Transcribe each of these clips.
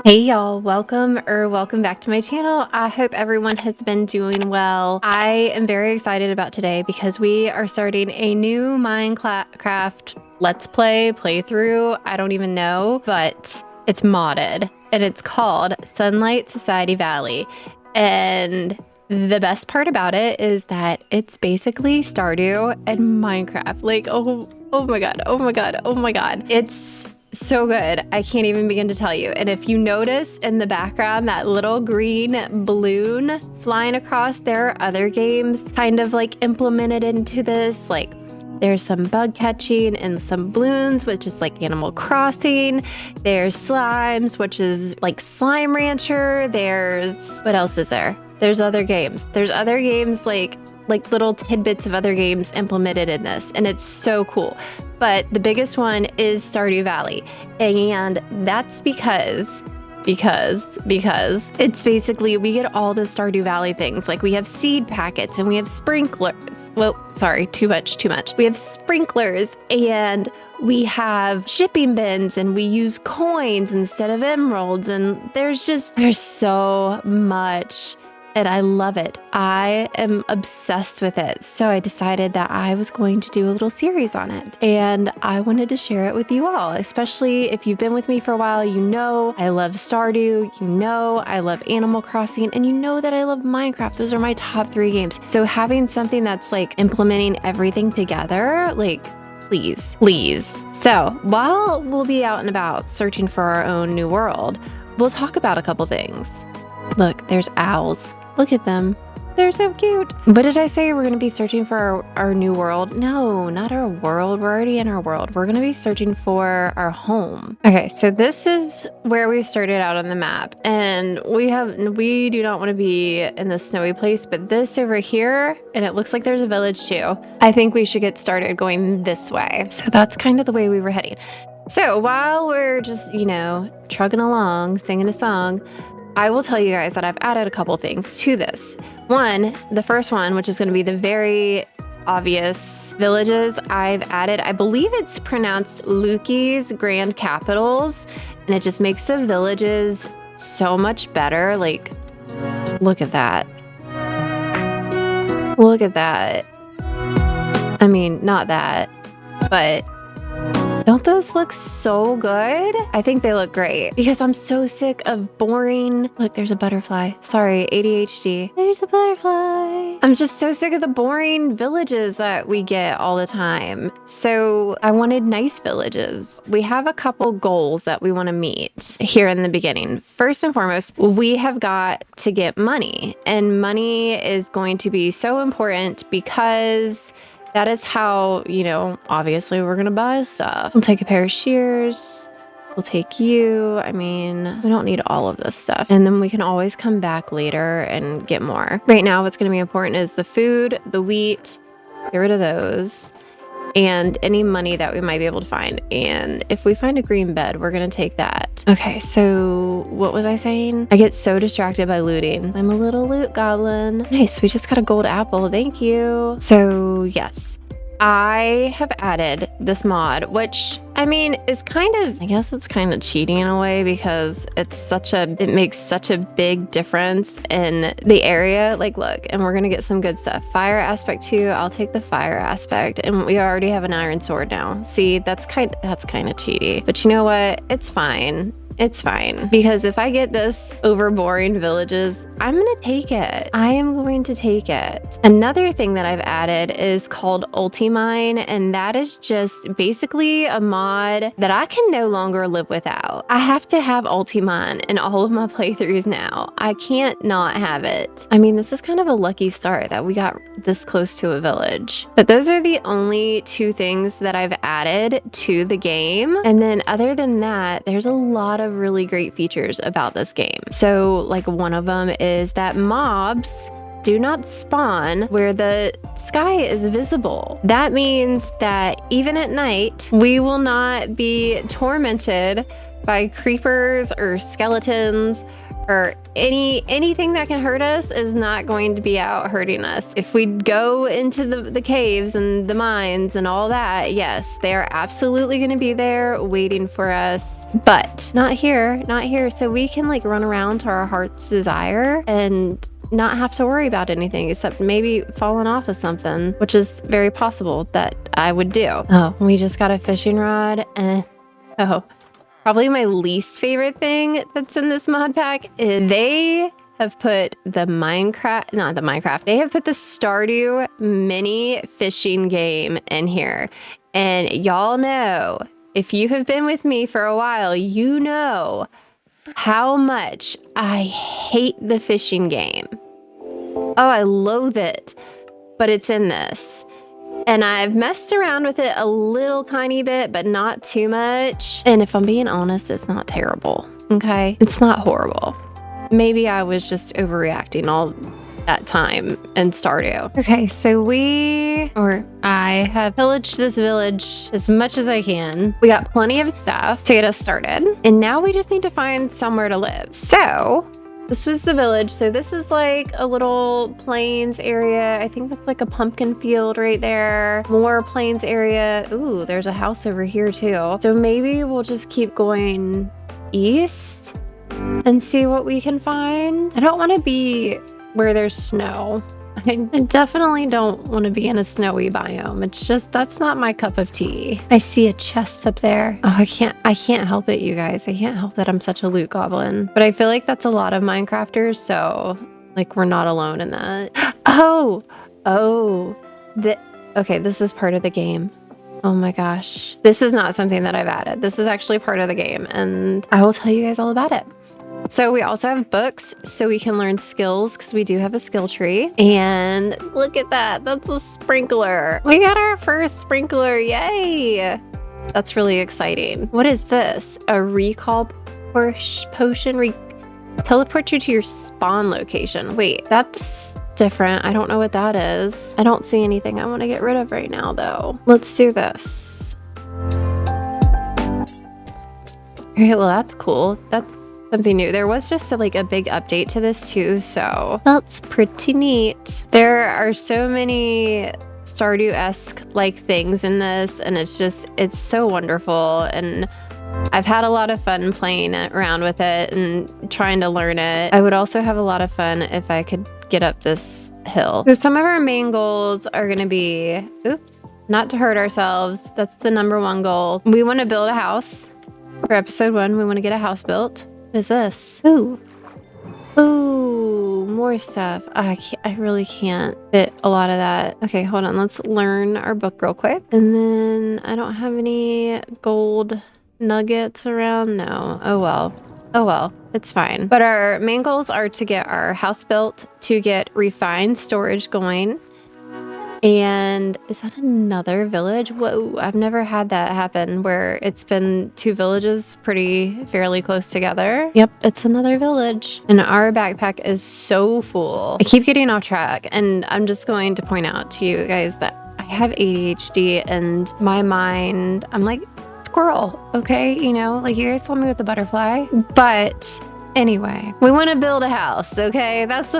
Hey y'all, welcome back to my channel. I hope everyone has been doing well. I am very excited about today because we are starting a new Minecraft Let's Play playthrough. I don't even know, but it's modded and it's called Sunlit Valley. And the best part about it is that it's basically Stardew and Minecraft. Like, oh my god. It's so good. I can't even begin to tell you. And if you notice in the background that little green balloon flying across, there are other games kind of like implemented into this. Like there's some bug catching and some balloons, which is like Animal Crossing. There's slimes, which is like Slime Rancher. There's, what else is there? There's other games. There's other games like little tidbits of other games implemented in this, and it's so cool. But the biggest one is Stardew Valley, and that's because it's basically we get all the Stardew Valley things. Like we have seed packets and we have sprinklers. Well, sorry, too much. We have sprinklers and we have shipping bins and we use coins instead of emeralds, and there's so much. And I love it. I am obsessed with it. So I decided that I was going to do a little series on it. And I wanted to share it with you all, especially if you've been with me for a while. You know I love Stardew. You know I love Animal Crossing. And you know that I love Minecraft. Those are my top 3 games. So having something that's like implementing everything together, like, please. So while we'll be out and about searching for our own new world, we'll talk about a couple things. Look, there's owls. Look at them. They're so cute. What did I say? We're going to be searching for our new world? No, not our world. We're already in our world. We're going to be searching for our home. Okay, so this is where we started out on the map. And we do not want to be in this snowy place, but this over here, and it looks like there's a village too. I think we should get started going this way. So that's kind of the way we were heading. So while we're just, trugging along, singing a song, I will tell you guys that I've added a couple things to this. The first one, which is going to be the very obvious villages I've added. I believe it's pronounced Luki's Grand Capitals, and it just makes the villages so much better. Like, look at that. Look at that. I mean, not that, but don't those look so good? I think they look great because I'm so sick of boring. Look, there's a butterfly. Sorry, ADHD. There's a butterfly. I'm just so sick of the boring villages that we get all the time. So I wanted nice villages. We have a couple goals that we want to meet here in the beginning. First and foremost, we have got to get money, and money is going to be so important because that is how, obviously we're going to buy stuff. We'll take a pair of shears. We'll take you. I mean, we don't need all of this stuff. And then we can always come back later and get more. Right now, what's going to be important is the food, the wheat, get rid of those, and any money that we might be able to find. And if we find a green bed, we're going to take that. Okay, so what was I saying? I get so distracted by looting. I'm a little loot goblin. Nice, we just got a gold apple. Thank you. So yes, I have added this mod, which I mean is I guess it's kind of cheating in a way because it makes such a big difference in the area. Like, look, and we're gonna get some good stuff. Fire aspect 2, I'll take the fire aspect, and we already have an iron sword now. See, that's kind of cheaty, but you know what? It's fine. It's fine, because if I get this over boring villages, I'm gonna take it. I am going to take it. Another thing that I've added is called Ultimine, and that is just basically a mod that I can no longer live without. I have to have Ultimine in all of my playthroughs now. I can't not have it. I mean, this is kind of a lucky start that we got this close to a village. But those are the only 2 things that I've added to the game. And then other than that, there's a lot of really great features about this game. So like one of them is that mobs do not spawn where the sky is visible. That means that even at night, we will not be tormented by creepers or skeletons or anything that can hurt us is not going to be out hurting us. If we go into the caves and the mines and all that, yes, they are absolutely going to be there waiting for us, but not here. So we can like run around to our heart's desire and not have to worry about anything except maybe falling off of something, which is very possible that I would do. Oh, we just got a fishing rod and probably my least favorite thing that's in this mod pack is they have put they have put the Stardew mini fishing game in here. And y'all know, if you have been with me for a while, you know how much I hate the fishing game. Oh, I loathe it, but it's in this. And I've messed around with it a little tiny bit, but not too much. And if I'm being honest, it's not terrible, okay? It's not horrible. Maybe I was just overreacting all that time in Stardew. Okay, so I have pillaged this village as much as I can. We got plenty of stuff to get us started. And now we just need to find somewhere to live. So this was the village. So this is like a little plains area. I think that's like a pumpkin field right there. More plains area. Ooh, there's a house over here too. So maybe we'll just keep going east and see what we can find. I don't want to be where there's snow. I definitely don't want to be in a snowy biome. It's just, that's not my cup of tea. I see a chest up there. Oh, I can't help it, you guys. I can't help that I'm such a loot goblin. But I feel like that's a lot of Minecrafters, so like we're not alone in that. Okay, this is part of the game. Oh my gosh. This is not something that I've added. This is actually part of the game, and I will tell you guys all about it. So we also have books so we can learn skills because we do have a skill tree. And look at that. That's a sprinkler. We got our first sprinkler. Yay. That's really exciting. What is this? A recall potion. Teleport you to your spawn location. Wait, that's different. I don't know what that is. I don't see anything I want to get rid of right now though. Let's do this. All right, well, that's cool. That's something new. There was just a big update to this too, so that's pretty neat. There are so many Stardew-esque like things in this, and it's so wonderful, and I've had a lot of fun playing around with it and trying to learn it. I would also have a lot of fun if I could get up this hill. So some of our main goals are going to be, not to hurt ourselves. That's the number 1 goal. We want to build a house. For episode 1, we want to get a house built. What is this? Ooh, more stuff. I really can't fit a lot of that. Okay, hold on. Let's learn our book real quick. And then I don't have any gold nuggets around. No. Oh well, it's fine. But our main goals are to get our house built, to get refined storage going. And is that another village? Whoa, I've never had that happen where it's been 2 villages fairly close together. Yep, it's another village. And our backpack is so full. I keep getting off track, and I'm just going to point out to you guys that I have ADHD, and my mind, I'm like squirrel, okay? You know, like you guys saw me with the butterfly. But anyway, we want to build a house, okay? That's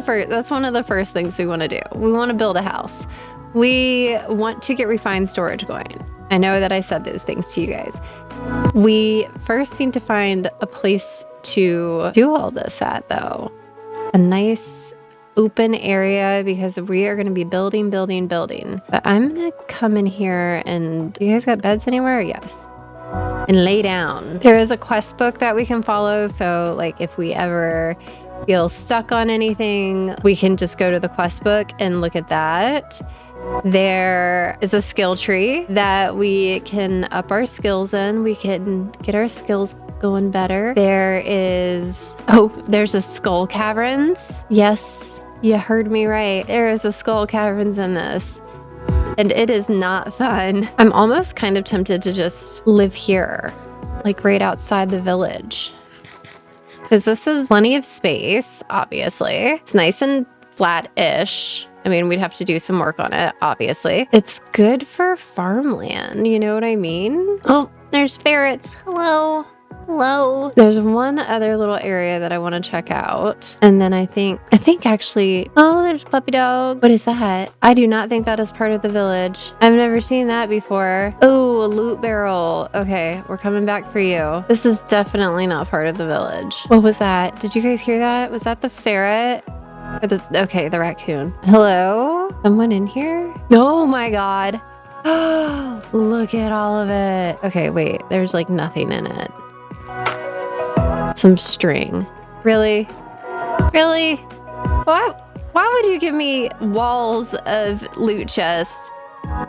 one of the first things we want to do. We want to build a house. We want to get refined storage going. I know that I said those things to you guys. We first need to find a place to do all this at, though. A nice open area, because we are going to be building. But I'm going to come in here and... You guys got beds anywhere? Yes. And lay down. There is a quest book that we can follow, so like if we ever feel stuck on anything, we can just go to the quest book and look at that. There is a skill tree that we can up our skills in. We can get our skills going better. There's a skull caverns. Yes, you heard me right. There is a skull caverns in this. And it is not fun. I'm almost kind of tempted to just live here, like right outside the village. Because this is plenty of space, obviously. It's nice and flat-ish. I mean, we'd have to do some work on it, obviously. It's good for farmland, you know what I mean? Oh, there's ferrets. Hello. Hello. There's one other little area that I want to check out. And then I think actually, oh, there's a puppy dog. What is that? I do not think that is part of the village. I've never seen that before. Oh, a loot barrel. Okay, we're coming back for you. This is definitely not part of the village. What was that? Did you guys hear that? Was that the ferret? Or okay, the raccoon. Hello? Someone in here? Oh my God. Look at all of it. Okay, wait, there's like nothing in it. Some string. Really? Really? Why would you give me walls of loot chests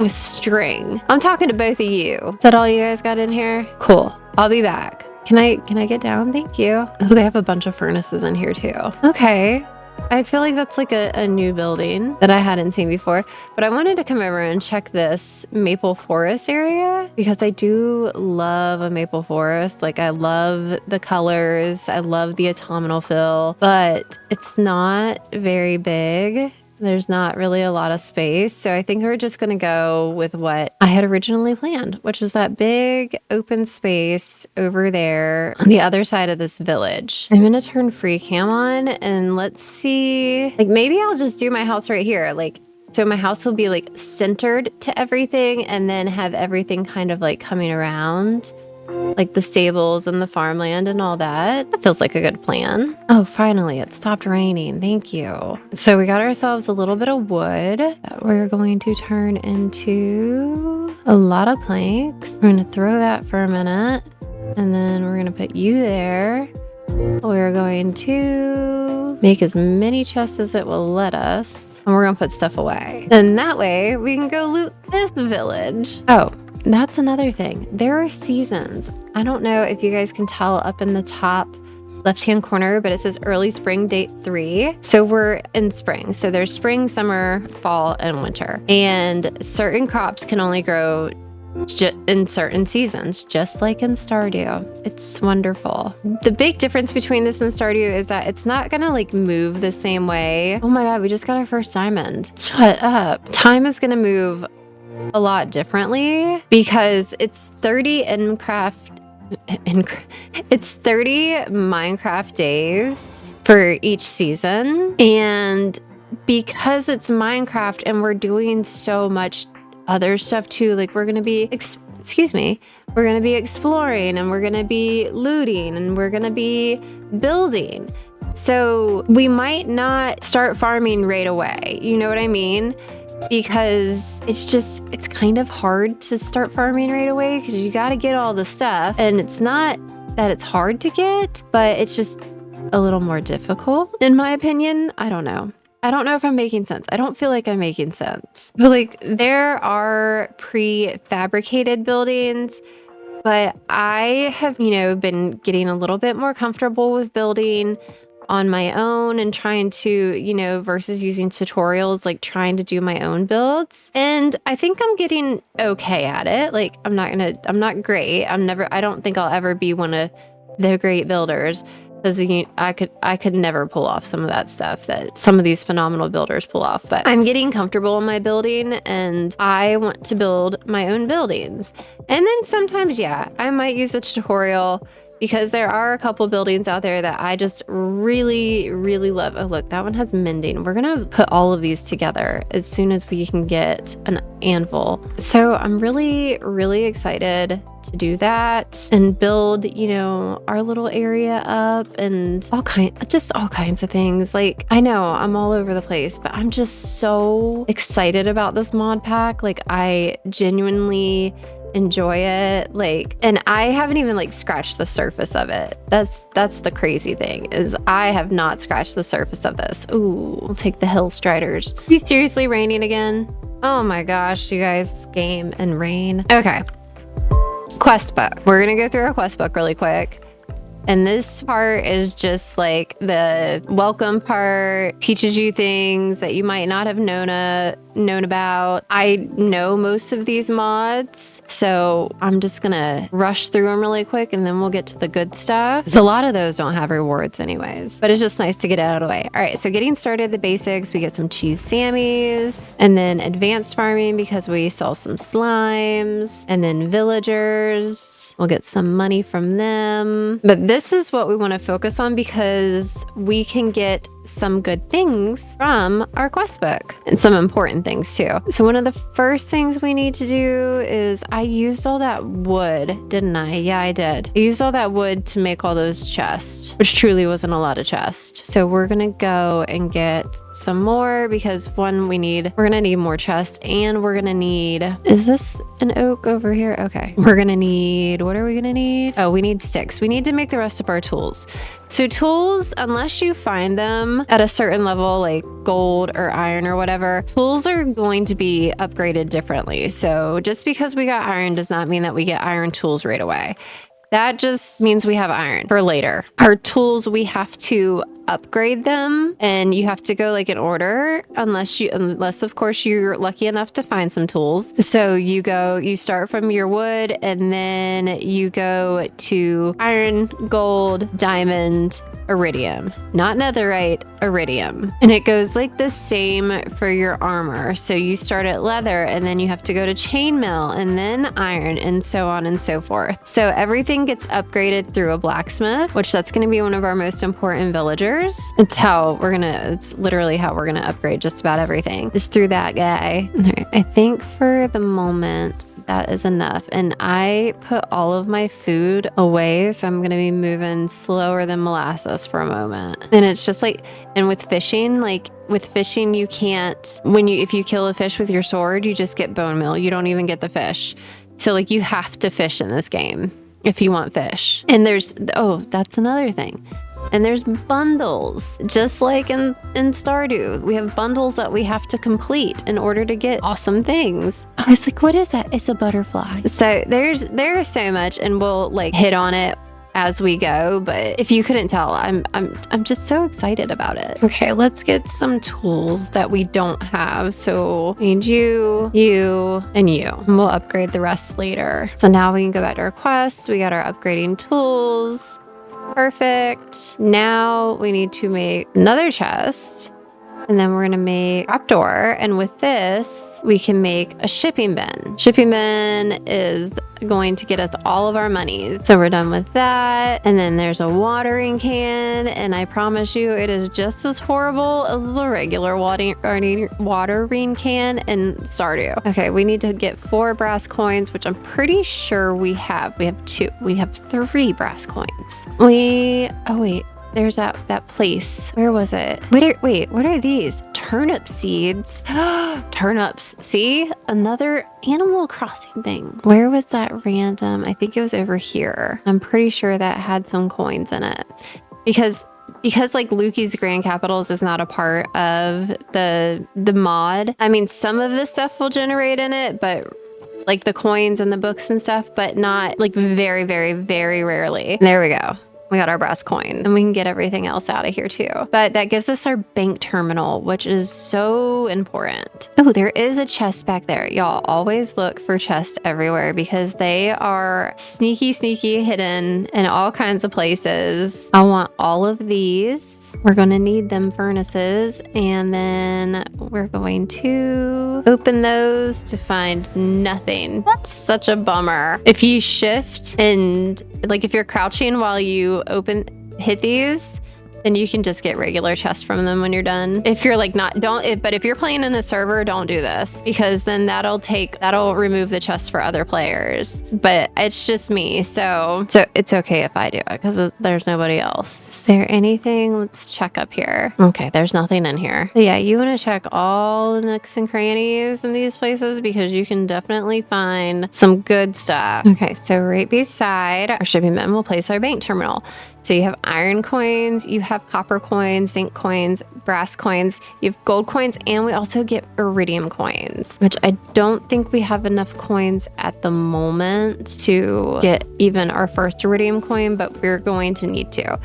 with string? I'm talking to both of you. Is that all you guys got in here? Cool. I'll be back. Can I get down? Thank you. Oh, they have a bunch of furnaces in here too. Okay. I feel like that's like a new building that I hadn't seen before, but I wanted to come over and check this maple forest area because I do love a maple forest. Like I love the colors. I love the autumnal feel, but it's not very big. There's not really a lot of space. So I think we're just going to go with what I had originally planned, which is that big open space over there on the other side of this village. I'm going to turn free cam on and let's see, like maybe I'll just do my house right here. Like, so my house will be like centered to everything and then have everything kind of like coming around. Like the stables and the farmland and all that. That feels like a good plan. Oh, finally, it stopped raining. Thank you. So we got ourselves a little bit of wood that we're going to turn into a lot of planks. We're going to throw that for a minute. And then we're going to put you there. We're going to make as many chests as it will let us. And we're going to put stuff away. And that way we can go loot this village. Oh. That's another thing. There are seasons. I don't know if you guys can tell up in the top left-hand corner, but it says early spring date 3. So we're in spring. So there's spring, summer, fall, and winter. And certain crops can only grow in certain seasons, just like in Stardew. It's wonderful. The big difference between this and Stardew is that it's not gonna like move the same way. Oh my God, we just got our first diamond. Shut up. Time is gonna move a lot differently because it's 30 it's 30 Minecraft days for each season, and because it's Minecraft and we're doing so much other stuff too, like we're gonna be we're gonna be exploring and we're gonna be looting and we're gonna be building, so we might not start farming right away, you know what I mean? Because it's kind of hard to start farming right away because you got to get all the stuff, and it's not that it's hard to get, but it's just a little more difficult in my opinion. I don't know if I'm making sense. I don't feel like I'm making sense, but like there are prefabricated buildings, but I have, been getting a little bit more comfortable with building on my own and trying to, versus using tutorials, like trying to do my own builds. And I think I'm getting okay at it. Like I'm not great. I don't think I'll ever be one of the great builders because I could never pull off some of that stuff that some of these phenomenal builders pull off. But I'm getting comfortable in my building and I want to build my own buildings. And then sometimes, yeah, I might use a tutorial because there are a couple buildings out there that I just really, really love. Oh, look, that one has mending. We're gonna put all of these together as soon as we can get an anvil. So I'm really, really excited to do that and build, our little area up and all kinds of things. Like, I know I'm all over the place, but I'm just so excited about this mod pack. Like, I genuinely enjoy it, like, and I haven't even like scratched the surface of it. That's the crazy thing, is I have not scratched the surface of this. Ooh, we'll take the hill striders. Are you seriously raining again? Oh my gosh, you guys, game and rain. Okay, quest book. We're gonna go through our quest book really quick. And this part is just like the welcome part, teaches you things that you might not have known about. I know most of these mods, so I'm just gonna rush through them really quick and then we'll get to the good stuff. So a lot of those don't have rewards anyways, but it's just nice to get it out of the way. All right, so getting started, the basics, we get some cheese sammies, and then advanced farming because we sell some slimes, and then villagers, we'll get some money from them. But this is what we want to focus on because we can get some good things from our quest book and some important things too. So one of the first things we need to do is I used all that wood, didn't I? Yeah, I did. I used all that wood to make all those chests, which truly wasn't a lot of chests. So we're gonna go and get some more because one, we're gonna need more chests, and we're gonna need, is this an oak over here? Okay. We're gonna need, what are we gonna need? Oh, we need sticks. We need to make the rest of our tools. So tools, unless you find them at a certain level, like gold or iron or whatever, tools are going to be upgraded differently. So just because we got iron does not mean that we get iron tools right away. That just means we have iron for later. Our tools, we have to upgrade them, and you have to go like in order unless of course you're lucky enough to find some tools. So you start from your wood, and then you go to iron, gold, diamond, iridium, not netherite, iridium. And it goes like the same for your armor. So you start at leather, and then you have to go to chainmail, and then iron, and so on and so forth. So everything gets upgraded through a blacksmith, which that's going to be one of our most important villagers. It's literally how we're gonna upgrade just about everything, is through that guy. All right, I think for the moment that is enough. And I put all of my food away, so I'm going to be moving slower than molasses for a moment. And it's just like, and with fishing, you can't, if you kill a fish with your sword, you just get bone meal. You don't even get the fish. So like you have to fish in this game if you want fish. And that's another thing. And there's bundles, just like in Stardew. We have bundles that we have to complete in order to get awesome things. I was like, what is that? It's a butterfly. So there's so much, and we'll like hit on it as we go. But if you couldn't tell, I'm just so excited about it. Okay, let's get some tools that we don't have. So we need you, and you. And we'll upgrade the rest later. So now we can go back to our quests. We got our upgrading tools. Perfect. Now we need to make another chest, and then we're going to make a trapdoor. And with this, we can make a shipping bin. Shipping bin is going to get us all of our money. So we're done with that. And then there's a watering can, and I promise you it is just as horrible as the regular watering can in Stardew. Okay, we need to get 4 brass coins, which I'm pretty sure we have. We have 3 brass coins. There's that place. Where was it? Wait, what are these? Turnip seeds. Turnips. See? Another Animal Crossing thing. Where was that random? I think it was over here. I'm pretty sure that had some coins in it. Because like Lukey's Grand Capitals is not a part of the mod. I mean, some of the stuff will generate in it, but like the coins and the books and stuff, but not like very, very, very rarely. There we go. We got our brass coins, and we can get everything else out of here too. But that gives us our bank terminal, which is so important. Oh, there is a chest back there. Y'all always look for chests everywhere because they are sneaky hidden in all kinds of places. I want all of these. We're going to need them furnaces, and then we're going to open those to find nothing. That's such a bummer. If you shift and like if you're crouching while you hit these, then you can just get regular chests from them when you're done. If you're like but if you're playing in a server, don't do this, because then that'll remove the chest for other players. But it's just me, so it's okay if I do it because there's nobody else. Is there anything? Let's check up here. Okay, there's nothing in here. But yeah, you want to check all the nooks and crannies in these places because you can definitely find some good stuff. Okay, so right beside our shipping bin, we'll place our bank terminal. So you have iron coins, you have copper coins, zinc coins, brass coins. You have gold coins, and we also get iridium coins, which I don't think we have enough coins at the moment to get even our first iridium coin, but we're going to need to.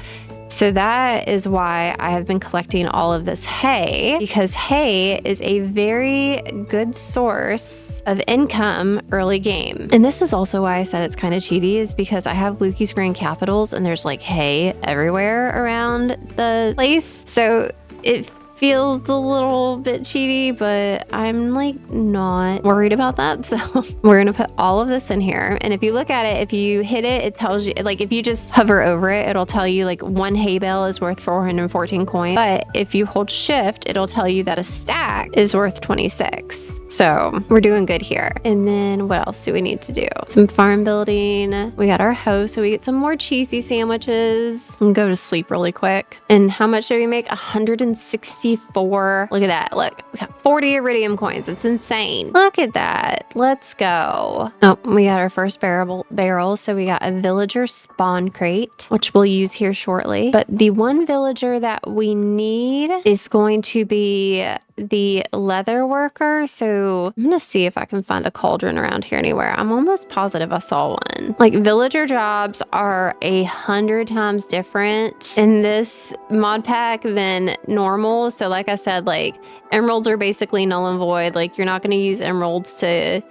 So that is why I have been collecting all of this hay, because hay is a very good source of income early game. And this is also why I said it's kind of cheaty, is because I have Lukey's Grand Capitals and there's like hay everywhere around the place. So it feels a little bit cheaty, but I'm like not worried about that. So we're gonna put all of this in here. And if you look at it, if you hit it, it tells you, like if you just hover over it, it'll tell you like one hay bale is worth 414 coins. But if you hold shift, it'll tell you that a stack is worth 26. So we're doing good here. And then what else do we need to do? Some farm building. We got our hoe, so we get some more cheesy sandwiches and go to sleep really quick. And how much do we make? 164. Look at that. Look, we got 40 iridium coins. It's insane. Look at that. Let's go. Oh, we got our first barrel. So we got a villager spawn crate, which we'll use here shortly. But the one villager that we need is going to be the leather worker. So I'm gonna see if I can find a cauldron around here anywhere. I'm almost positive I saw one. Like villager jobs are 100 times different in this mod pack than normal. So like I said, like emeralds are basically null and void. Like you're not gonna use emeralds to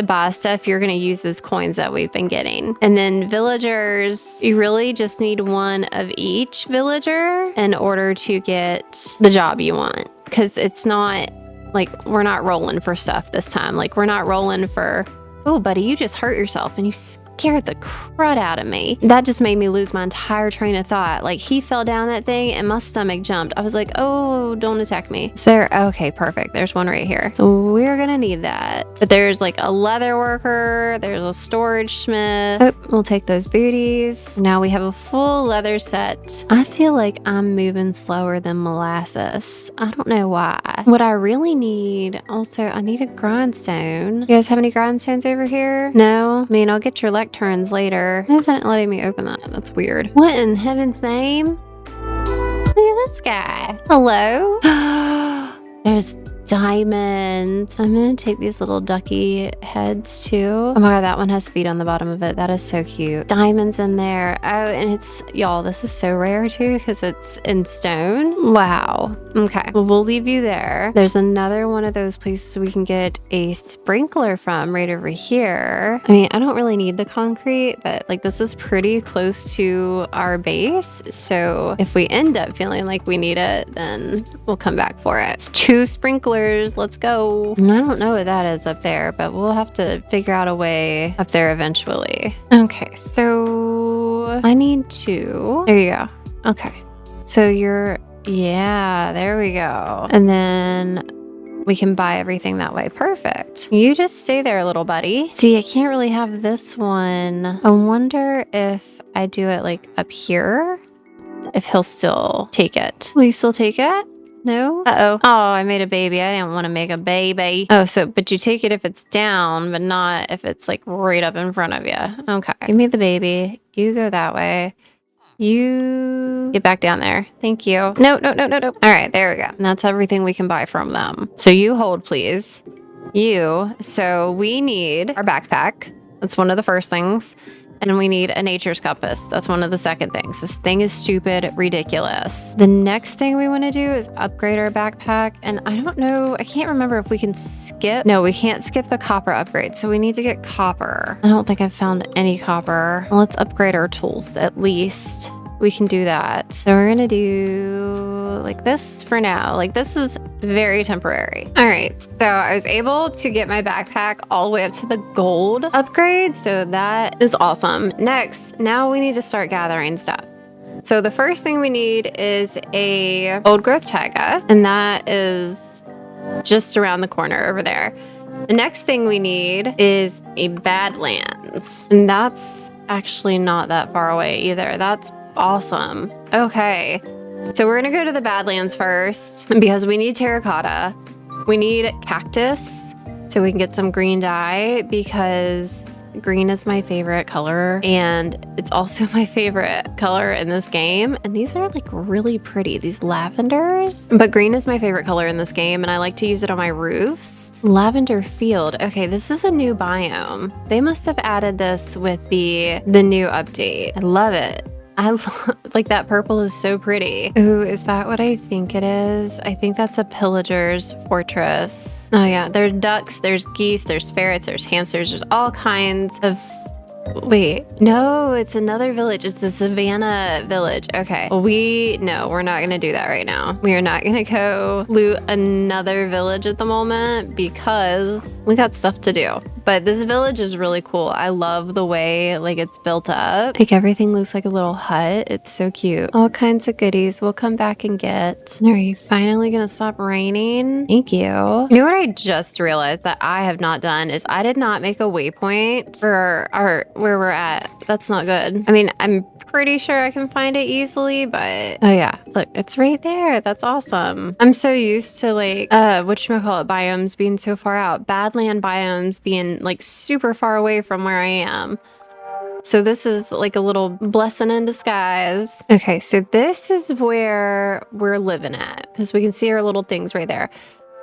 buy stuff. You're gonna use those coins that we've been getting. And then villagers, you really just need one of each villager in order to get the job you want. Because it's not like we're not rolling for stuff this time. Like we're not rolling for, oh buddy, you just hurt yourself and you scared the crud out of me. That just made me lose my entire train of thought. Like he fell down that thing and my stomach jumped. I was like, oh, don't attack me. Is there? Okay, perfect. There's one right here. So we're gonna need that. But there's like a leather worker. There's a storage smith. Oh, we'll take those booties. Now we have a full leather set. I feel like I'm moving slower than molasses. I don't know why. What I really need, also, I need a grindstone. You guys have any grindstones over here? No? I mean, I'll get your lecterns later. Why isn't it letting me open that? That's weird. What in heaven's name? Look at this guy. Hello? There's diamonds. I'm gonna take these little ducky heads too. Oh my god, that one has feet on the bottom of it. That is so cute. Diamonds in there. Oh, and it's, y'all, this is so rare too because it's in stone. Wow. Okay, well, we'll leave you there. There's another one of those places we can get a sprinkler from right over here. I mean, I don't really need the concrete, but like this is pretty close to our base. So if we end up feeling like we need it, then we'll come back for it. It's 2 sprinklers. Let's go. I don't know what that is up there, but we'll have to figure out a way up there eventually. Okay, so I need to, there you go. Okay, so yeah, there we go. And then we can buy everything that way. Perfect. You just stay there, little buddy. See, I can't really have this one. I wonder if I do it like up here, if he'll still take it. Will you still take it? No? Uh-oh. Oh, I made a baby. I didn't want to make a baby. Oh, so, but you take it if it's down, but not if it's like right up in front of you. Okay. Give me the baby. You go that way. You get back down there. Thank you. No. All right, there we go. And that's everything we can buy from them. So you hold, please. So we need our backpack. That's one of the first things. And we need a nature's compass. That's one of the second things. This thing is stupid, ridiculous. The next thing we want to do is upgrade our backpack. And I don't know, I can't remember if we can skip. No, we can't skip the copper upgrade. So we need to get copper. I don't think I've found any copper. Let's upgrade our tools at least. We can do that. So we're gonna do like this for now. Like this is very temporary. All right, so I was able to get my backpack all the way up to the gold upgrade. So that is awesome. Next, now we need to start gathering stuff. So the first thing we need is a old growth taiga, and that is just around the corner over there. The next thing we need is a badlands, and that's actually not that far away either. That's awesome. Okay, so we're gonna go to the badlands first because we need terracotta. We need cactus so we can get some green dye because green is my favorite color, and it's also my favorite color in this game. And these are like really pretty, these lavenders. But green is my favorite color in this game, and I like to use it on my roofs. Lavender field. Okay, this is a new biome. They must have added this with the new update. I love it. Like that purple is so pretty. Ooh, is that what I think it is? I think that's a pillager's fortress. Oh yeah, there's ducks, there's geese, there's ferrets, there's hamsters, there's all kinds of... Wait, no, it's another village. It's the Savannah village. Okay. Well, we're not going to do that right now. We are not going to go loot another village at the moment because we got stuff to do. But this village is really cool. I love the way like it's built up. Like everything looks like a little hut. It's so cute. All kinds of goodies we'll come back and get. Are you finally going to stop raining? Thank you. You know what I just realized that I have not done is I did not make a waypoint for where we're at. That's not good. I mean, I'm pretty sure I can find it easily, but oh yeah, look, it's right there. That's awesome. I'm so used to like whatchamacallit biomes being so far out, badland biomes being like super far away from where I am. So this is like a little blessing in disguise. Okay, so this is where we're living at because we can see our little things right there.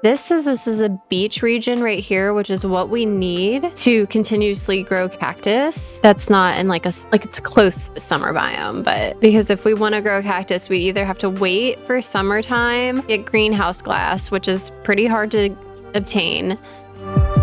This is a beach region right here, which is what we need to continuously grow cactus. That's not in like it's a close summer biome, but because if we want to grow cactus, we either have to wait for summertime, get greenhouse glass, which is pretty hard to obtain,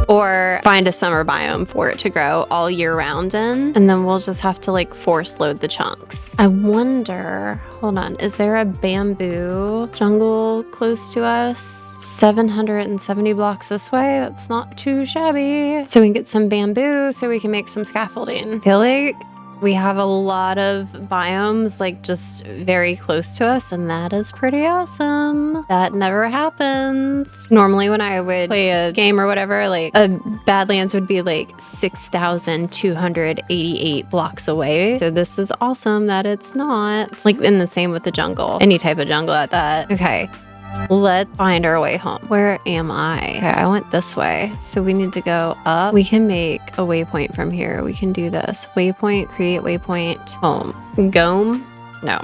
or find a summer biome for it to grow all year round in. And then we'll just have to like force load the chunks. I wonder, hold on, is there a bamboo jungle close to us? 770 blocks this way. That's not too shabby. So we can get some bamboo so we can make some scaffolding. I feel like we have a lot of biomes like just very close to us, and that is pretty awesome. That never happens. Normally when I would play a game or whatever, like a Badlands would be like 6,288 blocks away. So this is awesome that it's not. Like, in the same with the jungle. Any type of jungle at that. Okay. Let's find our way home. Where am I? Okay, I went this way. So we need to go up. We can make a waypoint from here. We can do this. Waypoint, create waypoint, home. Gome? No.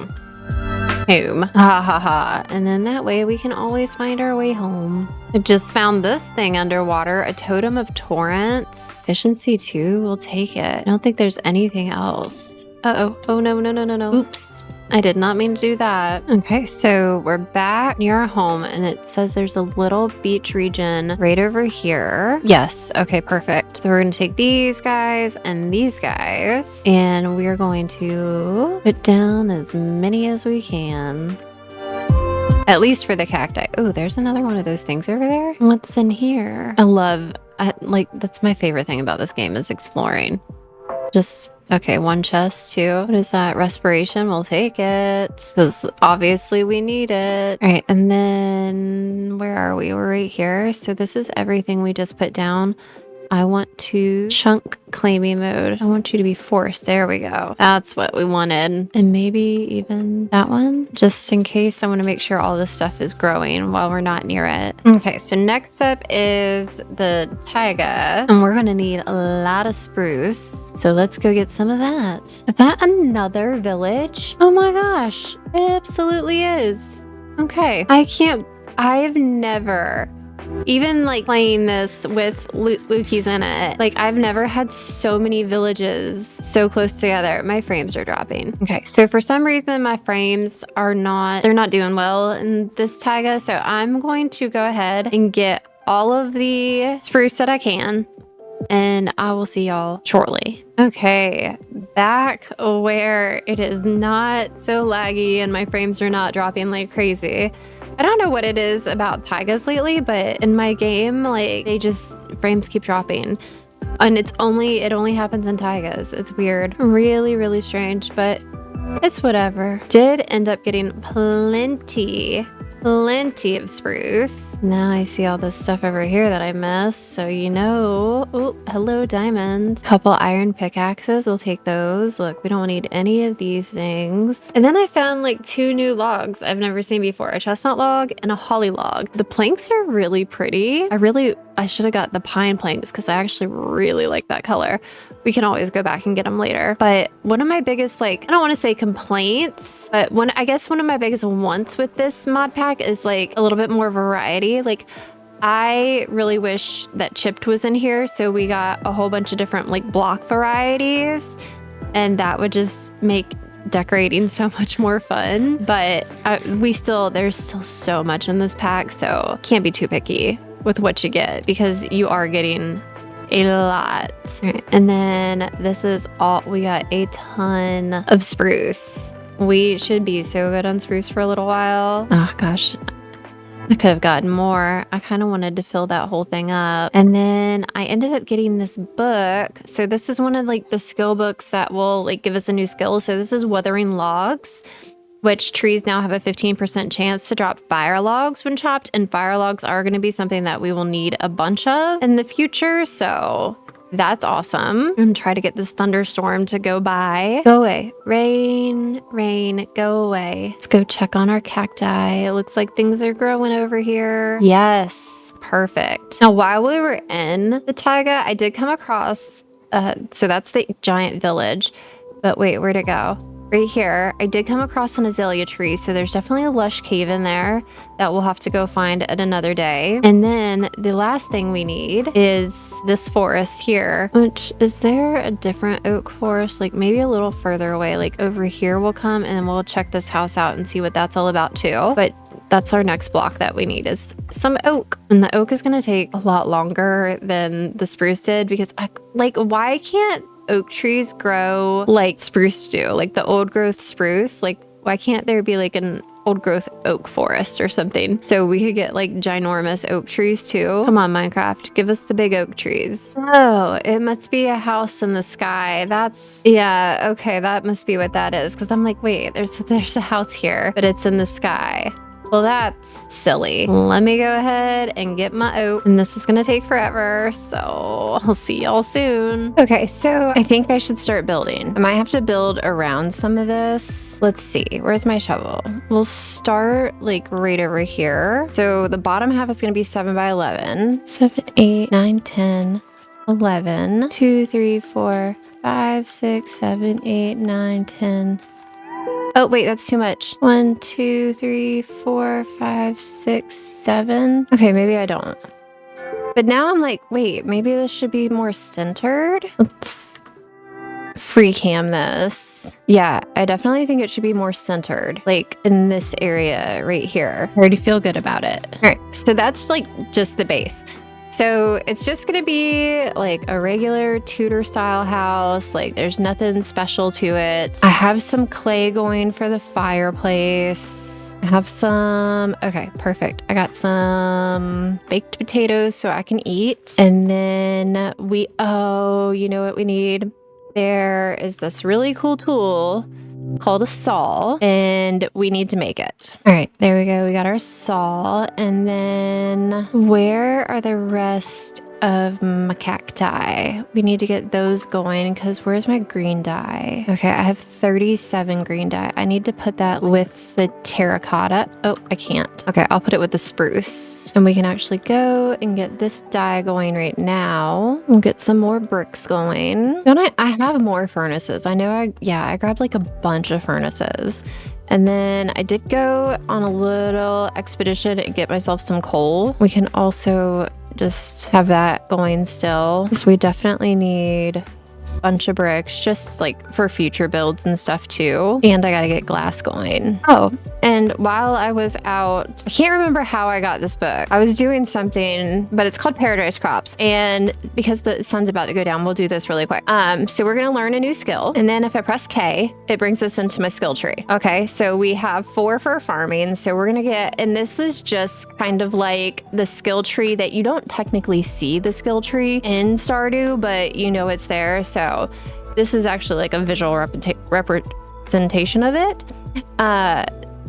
Home. Ha ha ha. And then that way we can always find our way home. I just found this thing underwater. A totem of torrents. Efficiency 2. We'll take it. I don't think there's anything else. Uh-oh. Oh, no, no, no, no, no. Oops. I did not mean to do that. Okay, so we're back near our home, and it says there's a little beach region right over here. Yes. Okay, perfect. So we're going to take these guys and these guys, and we're going to put down as many as we can. At least for the cacti. Oh, there's another one of those things over there. What's in here? That's my favorite thing about this game is exploring. Just, okay, one chest too. What is that? Respiration, we'll take it. Because obviously we need it. All right, and then where are we? We're right here. So this is everything we just put down. I want to chunk claiming mode. I want you to be forced. There we go. That's what we wanted. And maybe even that one, just in case. I want to make sure all this stuff is growing while we're not near it. Okay, so next up is the taiga, and we're going to need a lot of spruce. So let's go get some of that. Is that another village? Oh my gosh, it absolutely is. Okay, I've never... Even like playing this with Lukey's in it, like I've never had so many villages so close together. My frames are dropping. Okay, so for some reason my frames they're not doing well in this taiga. So I'm going to go ahead and get all of the spruce that I can, and I will see y'all shortly. Okay, back where it is not so laggy and my frames are not dropping like crazy. I don't know what it is about taigas lately, but in my game, like frames keep dropping, and it only happens in taigas. It's weird, really, really strange, but it's whatever. Did end up getting plenty plenty of spruce. Now I see all this stuff over here that I missed. So, you know, oh, hello diamond. Couple iron pickaxes, we'll take those. Look, we don't need any of these things. And then I found like 2 new logs I've never seen before, a chestnut log and a holly log. The planks are really pretty. I should have got the pine planks because I actually really like that color. We can always go back and get them later. But one of my biggest, like, I don't want to say complaints, but I guess one of my biggest wants with this mod pack is like a little bit more variety. Like, I really wish that chipped was in here. So we got a whole bunch of different like block varieties, and that would just make decorating so much more fun. But there's still so much in this pack. So can't be too picky with what you get because you are getting a lot. Right. And then this is all, we got a ton of spruce. We should be so good on spruce for a little while. Oh gosh, I could have gotten more. I kind of wanted to fill that whole thing up. And then I ended up getting this book. So this is one of like the skill books that will like give us a new skill. So this is Weathering Logs, which trees now have a 15% chance to drop fire logs when chopped, and fire logs are going to be something that we will need a bunch of in the future, so that's awesome. I'm going to try to get this thunderstorm to go by. Go away. Rain, rain, go away. Let's go check on our cacti. It looks like things are growing over here. Yes, perfect. Now, while we were in the taiga, I did come across, so that's the giant village, but wait, where'd it go? Right here, I did come across an azalea tree, so there's definitely a lush cave in there that we'll have to go find at another day. And then the last thing we need is this forest here, which is there a different oak forest, like maybe a little further away, like over here we'll come and then we'll check this house out and see what that's all about too. But that's our next block that we need is some oak. And the oak is going to take a lot longer than the spruce did because why can't oak trees grow like spruce do, like the old growth spruce? Like, why can't there be like an old growth oak forest or something so we could get like ginormous oak trees too? Come on, Minecraft, give us the big oak trees. Oh, it must be a house in the sky. Yeah, okay, that must be what that is, because I'm like, wait, there's a house here, but it's in the sky. Well, that's silly. Let me go ahead and get my oak, and this is gonna take forever, so I'll see y'all soon. Okay, so I think I should start building. I might have to build around some of this. Let's see, where's my shovel? We'll start like right over here. So the bottom half is gonna be 7 by 11. 7, 8, 9, 10, 11. 2, 3, 4, 5, 6, 7, 8, 9, 10. Oh, wait, that's too much. 1, 2, 3, 4, 5, 6, 7. Okay, maybe I don't. But now I'm like, wait, maybe this should be more centered. Let's free cam this. Yeah, I definitely think it should be more centered, like in this area right here. I already feel good about it. All right, so that's like just the base. So it's just gonna be like a regular Tudor style house. Like there's nothing special to it. I have some clay going for the fireplace. I have some, okay, perfect. I got some baked potatoes so I can eat. And then you know what we need? There is this really cool tool called a saw, and we need to make it. All right, there we go. We got our saw. And then where are the rest of my cacti? We need to get those going because where's my green dye? Okay, I have 37 green dye. I need to put that with the terracotta. Oh, I can't. Okay, I'll put it with the spruce. And we can actually go and get this dye going right now. We'll get some more bricks going. Don't I have more furnaces. I know I grabbed like a bunch of furnaces. And then I did go on a little expedition and get myself some coal. We can also just have that going still. So we definitely need a bunch of bricks just like for future builds and stuff too. And I gotta get glass going. Oh, and while I was out, I can't remember how I got this book. I was doing something, but it's called Paradise Crops. And because the sun's about to go down, we'll do this really quick. So we're gonna learn a new skill. And then if I press K, it brings us into my skill tree. Okay, so we have 4 for farming. So we're gonna get, and this is just kind of like the skill tree that you don't technically see the skill tree in Stardew, but you know it's there. So this is actually like a visual representation of it.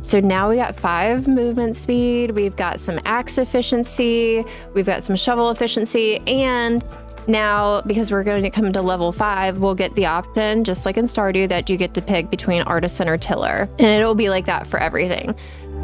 So now we got 5 movement speed, we've got some axe efficiency, we've got some shovel efficiency, and now, because we're going to come to level 5, we'll get the option, just like in Stardew, that you get to pick between artisan or tiller. And it'll be like that for everything.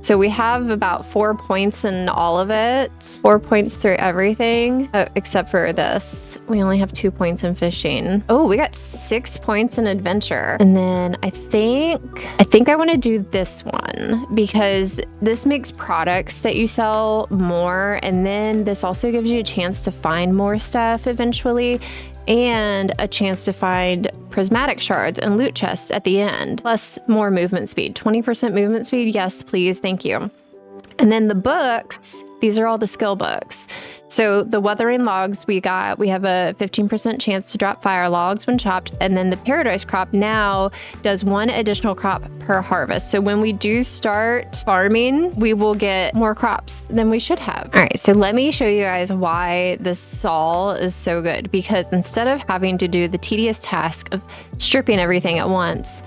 So we have about 4 points in all of it. 4 points through everything, except for this. We only have 2 points in fishing. Oh, we got 6 points in adventure. And then I think I want to do this one because this makes products that you sell more. And then this also gives you a chance to find more stuff eventually, and a chance to find prismatic shards and loot chests at the end, plus more movement speed. 20% movement speed, yes, please, thank you. And then the books, these are all the skill books. So the weathering logs we have a 15% chance to drop fire logs when chopped. And then the paradise crop now does 1 additional crop per harvest. So when we do start farming, we will get more crops than we should have. All right, so let me show you guys why this saw is so good. Because instead of having to do the tedious task of stripping everything at once,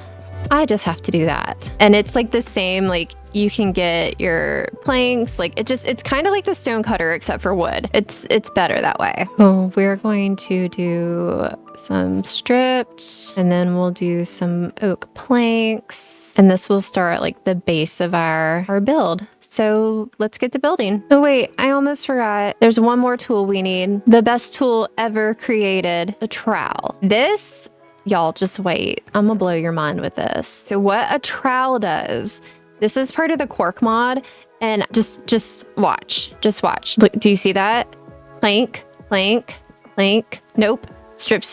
I just have to do that. And it's like the same, like you can get your planks, like it's kind of like the stone cutter except for wood. It's better that way. Oh, we're going to do some stripped, and then we'll do some oak planks, and this will start like the base of our build. So let's get to building. Oh wait, I almost forgot. There's one more tool we need. The best tool ever created, a trowel. This, y'all, just wait. I'm gonna blow your mind with this. So what a trowel does, this is part of the Quark mod, and just watch. Look, do you see that? Plank, plank, plank. Nope. Strip,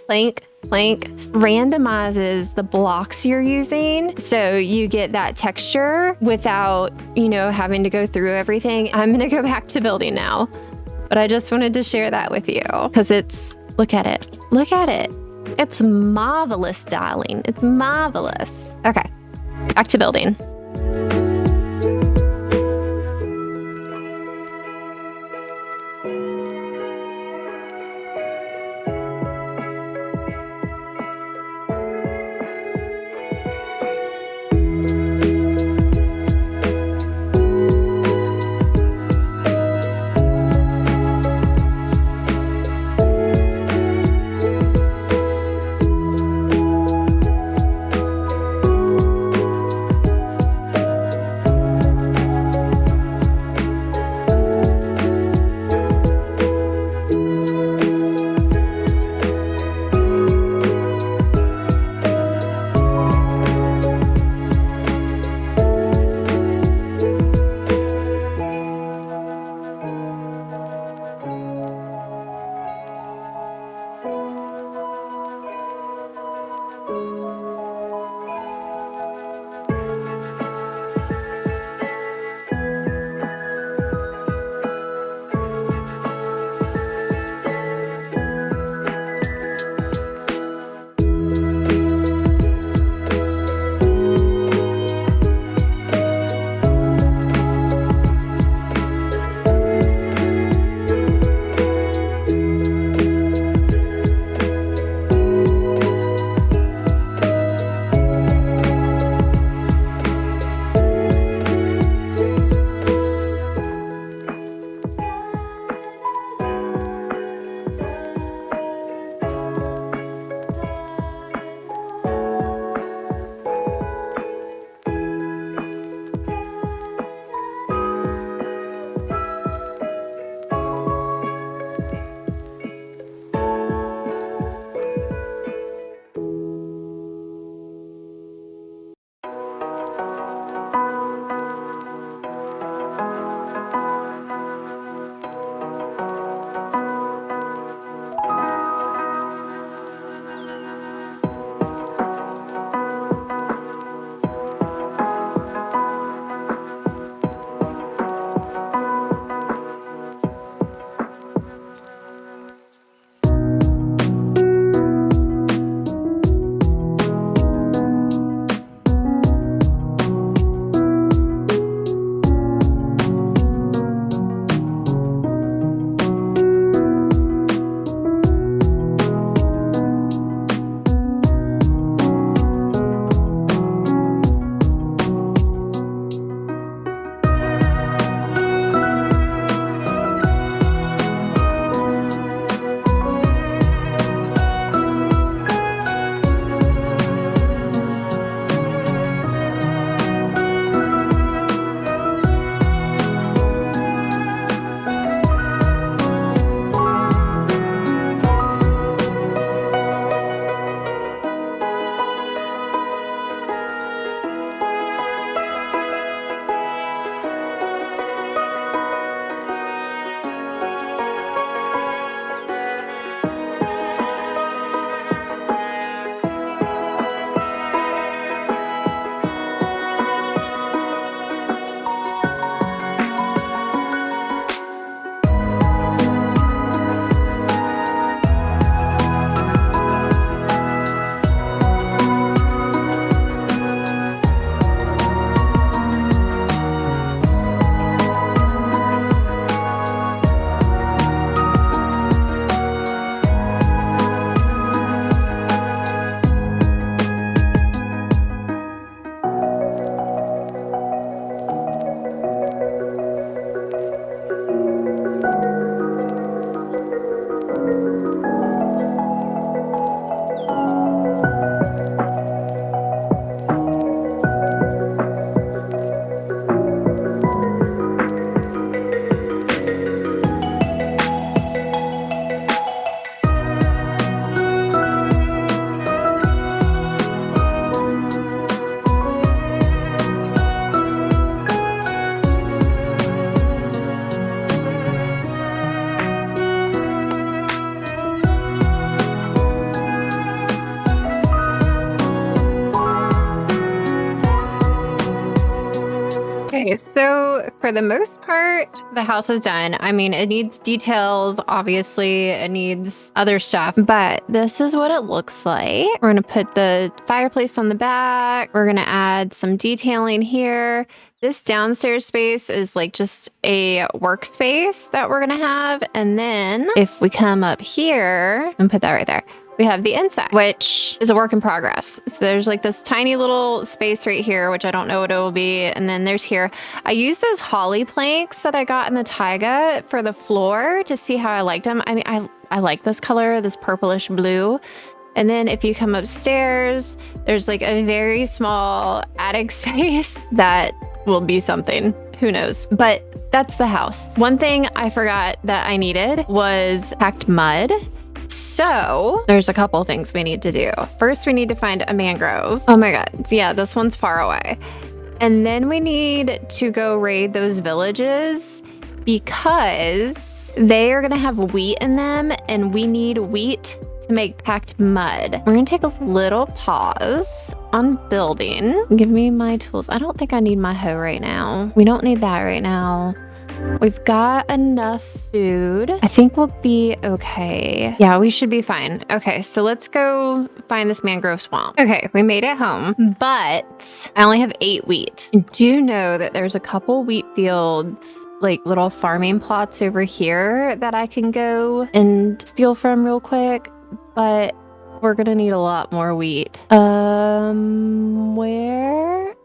plank, plank. Randomizes the blocks you're using, so you get that texture without, having to go through everything. I'm gonna go back to building now, but I just wanted to share that with you because look at it. It's marvelous, darling. It's marvelous. Okay, back to building. Okay, so for the most part, the house is done. I mean, it needs details, obviously, it needs other stuff, but this is what it looks like. We're gonna put the fireplace on the back. We're gonna add some detailing here. This downstairs space is like just a workspace that we're gonna have. And then if we come up here and put that right there, we have the inside, which is a work in progress. So there's like this tiny little space right here, which I don't know what it will be. And then there's here. I used those holly planks that I got in the taiga for the floor to see how I liked them. I mean, I like this color, this purplish blue. And then if you come upstairs, there's like a very small attic space that will be something. Who knows? But that's the house. One thing I forgot that I needed was packed mud. So there's a couple things we need to do. First, we need to find a mangrove. Oh my God. Yeah, this one's far away. And then we need to go raid those villages because they are going to have wheat in them and we need wheat to make packed mud. We're going to take a little pause on building. Give me my tools. I don't think I need my hoe right now. We don't need that right now. We've got enough food. I think we'll be okay. Yeah, we should be fine. Okay, so let's go find this mangrove swamp. Okay, we made it home, but I only have 8 wheat. I do know that there's a couple wheat fields, like little farming plots over here that I can go and steal from real quick, but we're gonna need a lot more wheat. Where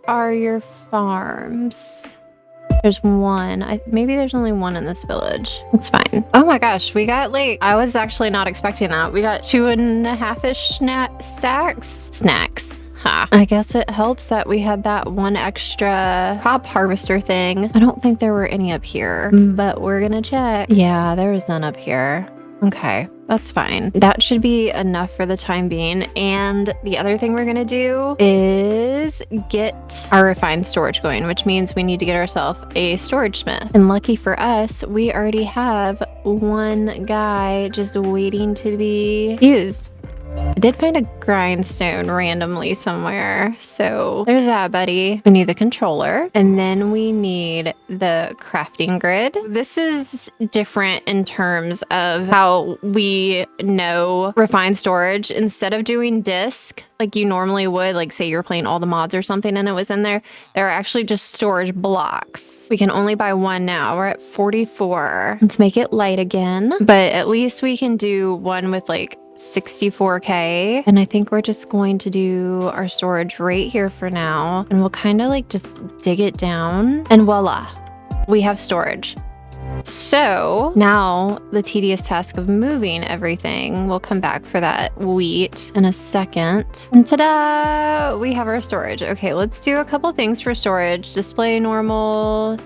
are your farms? There's one. Maybe there's only one in this village. That's fine. Oh my gosh, we got like, I was actually not expecting that. We got 2.5-ish snacks. Ha. I guess it helps that we had that one extra crop harvester thing. I don't think there were any up here, but we're gonna check. Yeah, there was none up here. Okay, that's fine. That should be enough for the time being. And the other thing we're gonna do is get our refined storage going, which means we need to get ourselves a storage smith. And lucky for us, we already have one guy just waiting to be used. I did find a grindstone randomly somewhere. So there's that, buddy. We need the controller and then we need the crafting grid. This is different in terms of how we know refined storage. Instead of doing disk like you normally would, like say you're playing all the mods or something and it was in there, there are actually just storage blocks. We can only buy one now. We're at 44. Let's make it light again, but at least we can do one with like 64K. And I think we're just going to do our storage right here for now. And we'll kind of like just dig it down and voila, we have storage. So now the tedious task of moving everything, we'll come back for that wheat in a second. And ta-da, we have our storage. Okay, let's do a couple things for storage. Display normal.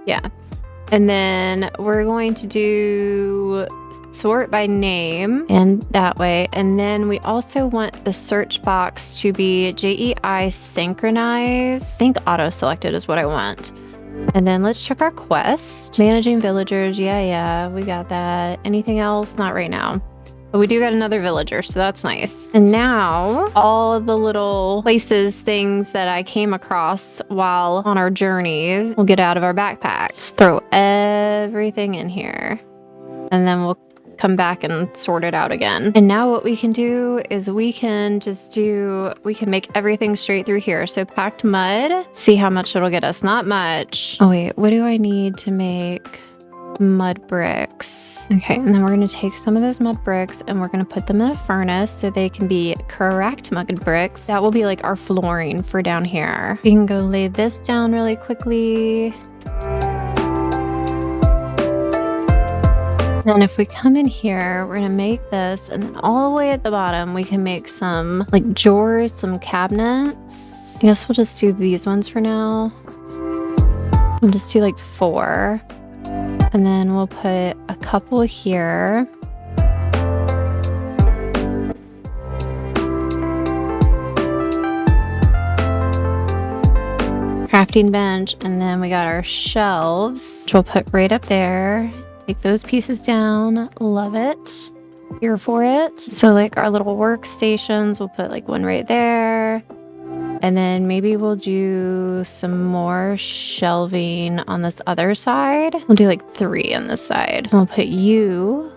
Yeah. And then we're going to do sort by name and that way. And then we also want the search box to be JEI synchronized. I think auto selected is what I want. And then let's check our quest. Managing villagers. Yeah, we got that. Anything else? Not right now. But we do got another villager, so that's nice. And now all of the little places, things that I came across while on our journeys, we'll get out of our backpack. Just throw everything in here. And then we'll come back and sort it out again. And now what we can do is we can make everything straight through here. So packed mud, see how much it'll get us. Not much. Oh wait, what do I need to make mud bricks? Okay, and then we're going to take some of those mud bricks and we're going to put them in a furnace so they can be correct mud bricks. That will be like our flooring for down here. We can go lay this down really quickly. And if we come in here, we're gonna make this, and then all the way at the bottom, we can make some like drawers, some cabinets. I guess we'll just do these ones for now. We'll just do like 4. And then we'll put a couple here. Crafting bench, and then we got our shelves, which we'll put right up there. Take those pieces down. Love it. Here for it. So like our little workstations, we'll put like one right there. And then maybe we'll do some more shelving on this other side. We'll do like 3 on this side. We'll put you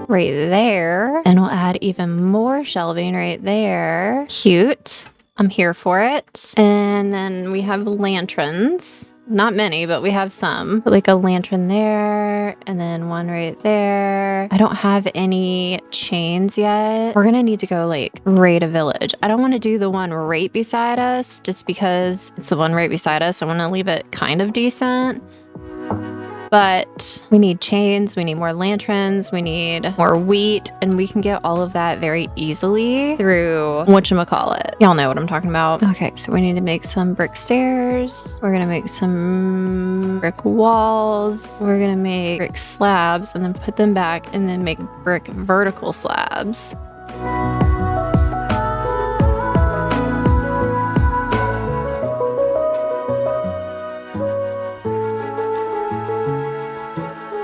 right there. And we'll add even more shelving right there. Cute. I'm here for it. And then we have lanterns. Not many, but we have some. Put like a lantern there and then one right there. I don't have any chains yet. We're gonna need to go like raid a village. I don't want to do the one right beside us just because it's the one right beside us. I want to leave it kind of decent. But we need chains, we need more lanterns, we need more wheat, and we can get all of that very easily through whatchamacallit. Y'all know what I'm talking about. Okay, so we need to make some brick stairs. We're gonna make some brick walls. We're gonna make brick slabs and then put them back and then make brick vertical slabs.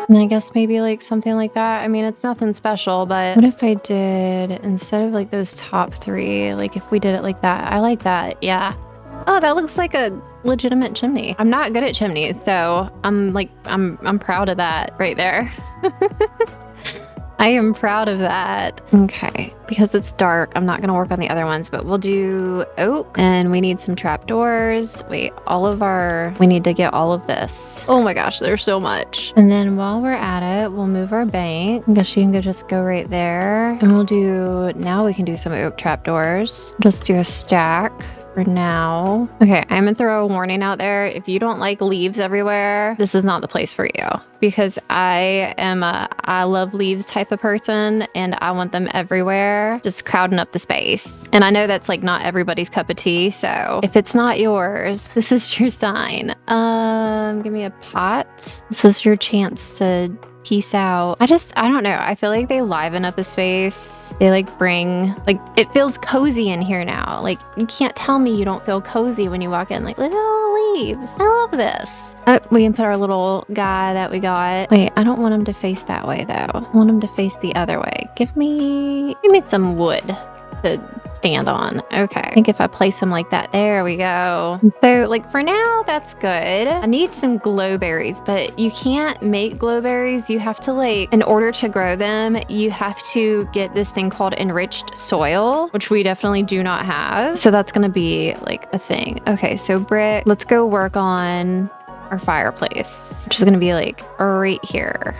And I guess maybe like something like that. I mean, it's nothing special, but what if I did, instead of like those top 3, like if we did it like that? I like that. Yeah. Oh, that looks like a legitimate chimney. I'm not good at chimneys, so I'm proud of that right there. I am proud of that. Okay, because it's dark, I'm not gonna work on the other ones, but we'll do oak, and we need some trapdoors. Wait, we need to get all of this. Oh my gosh, there's so much. And then while we're at it, we'll move our bank. I guess you can just go right there. And now we can do some oak trapdoors. Just do a stack for now. Okay, I'm gonna throw a warning out there. If you don't like leaves everywhere, this is not the place for you, because I am a I love leaves type of person and I want them everywhere, just crowding up the space. And I know that's like not everybody's cup of tea, so if it's not yours, this is your sign. Give me a pot. This is your chance to peace out. I don't know. I feel like they liven up a space. They like bring, like, it feels cozy in here now. Like, you can't tell me you don't feel cozy when you walk in. Like, look at all the leaves. I love this. Oh, we can put our little guy that we got. Wait, I don't want him to face that way though. I want him to face the other way. Give me some wood to stand on. Okay. I think if I place them like that, there we go. So like for now, that's good. I need some glowberries, but you can't make glowberries. You have to like, in order to grow them, you have to get this thing called enriched soil, which we definitely do not have. So that's gonna be like a thing. Okay, so brick, let's go work on our fireplace, which is gonna be like right here.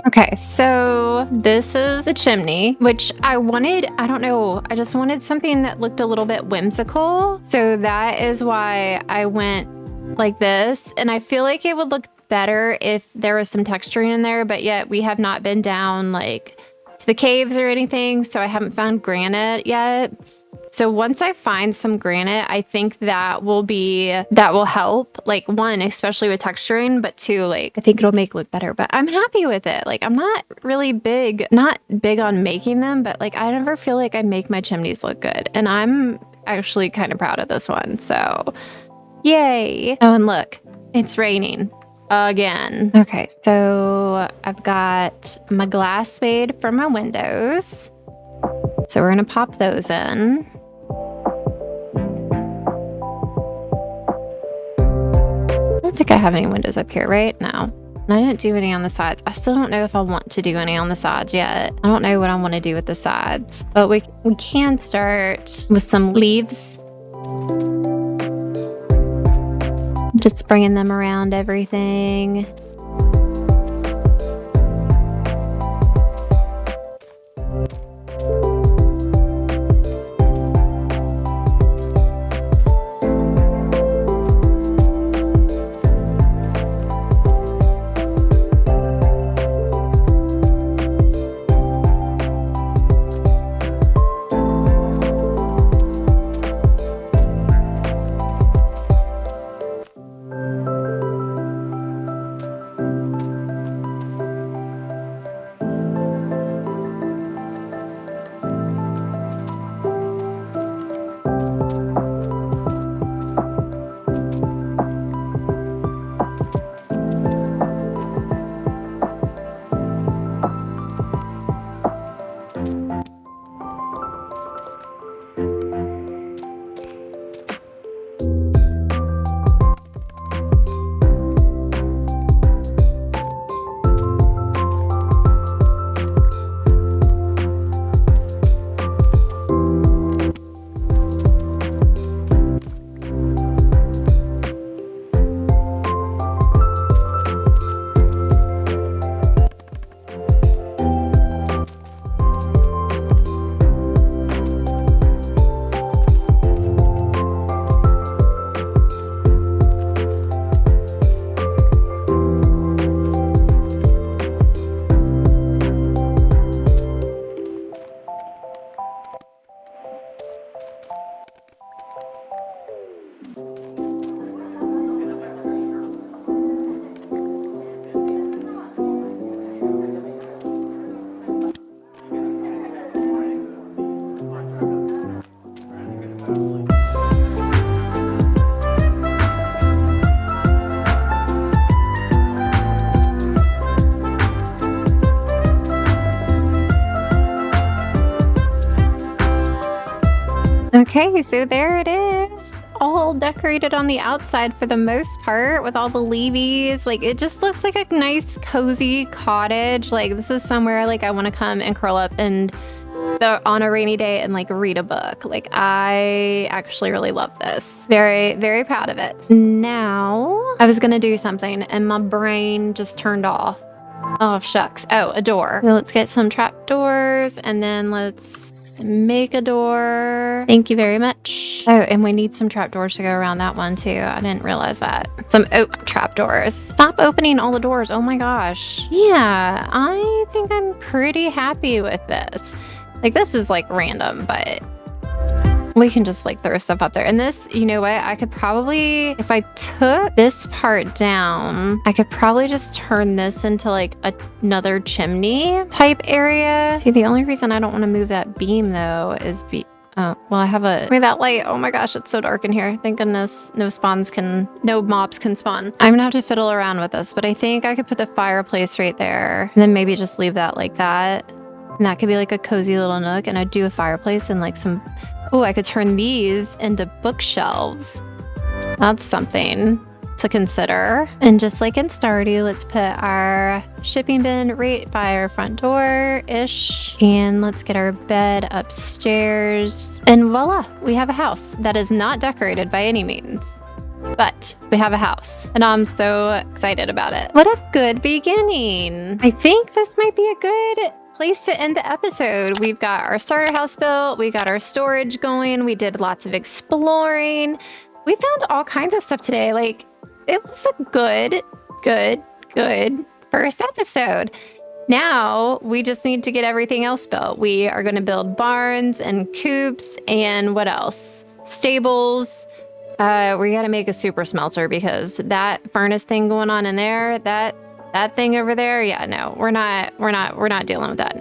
Okay, so this is the chimney, which I don't know, I just wanted something that looked a little bit whimsical. So that is why I went like this. And I feel like it would look better if there was some texturing in there, but yet we have not been down like to the caves or anything. So I haven't found granite yet. So once I find some granite, I think that will help. Like one, especially with texturing, but two, like I think it'll make it look better. But I'm happy with it. Like I'm not big on making them, but like I never feel like I make my chimneys look good. And I'm actually kind of proud of this one. So yay. Oh, and look, it's raining again. Okay, so I've got my glass spade for my windows. So we're gonna pop those in. I don't think I have any windows up here, right? No. And I didn't do any on the sides. I still don't know if I want to do any on the sides yet. I don't know what I want to do with the sides. But we can start with some leaves. Just bringing them around everything. Okay, so there it is, all decorated on the outside for the most part with all the leavies. Like it just looks like a nice cozy cottage. Like this is somewhere like I want to come and curl up and on a rainy day and like read a book. Like I actually really love this. Very, very proud of it. Now I was gonna do something and my brain just turned off. Oh shucks. Oh, a door. So let's get some trap doors and then let's make a door. Thank you very much. Oh, and we need some trapdoors to go around that one too. I didn't realize that. Some oak trapdoors. Stop opening all the doors. Oh my gosh. Yeah, I think I'm pretty happy with this. Like this is like random, but we can just like throw stuff up there. And this, you know what? I could probably, if I took this part down, I could probably just turn this into like another chimney type area. See, the only reason I don't want to move that beam though is oh, well, I have that light. Oh my gosh, it's so dark in here. Thank goodness no mobs can spawn. I'm gonna have to fiddle around with this, but I think I could put the fireplace right there and then maybe just leave that like that. And that could be like a cozy little nook. And I'd do a fireplace and like some, oh, I could turn these into bookshelves. That's something to consider. And just like in Stardew, let's put our shipping bin right by our front door-ish. And let's get our bed upstairs. And voila, we have a house that is not decorated by any means. But we have a house and I'm so excited about it. What a good beginning. I think this might be a good place to end the episode. We've got our starter house built. We got our storage going. We did lots of exploring. We found all kinds of stuff today. Like, it was a good first episode. Now we just need to get everything else built. We are going to build barns and coops and what else? Stables. We got to make a super smelter because that furnace thing going on in there, that thing over there, yeah, no, we're not dealing with that.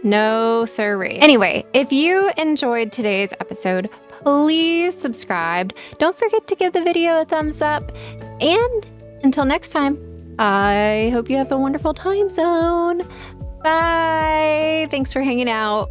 No, sirree. Anyway, if you enjoyed today's episode, please subscribe. Don't forget to give the video a thumbs up. And until next time, I hope you have a wonderful time zone. Bye. Thanks for hanging out.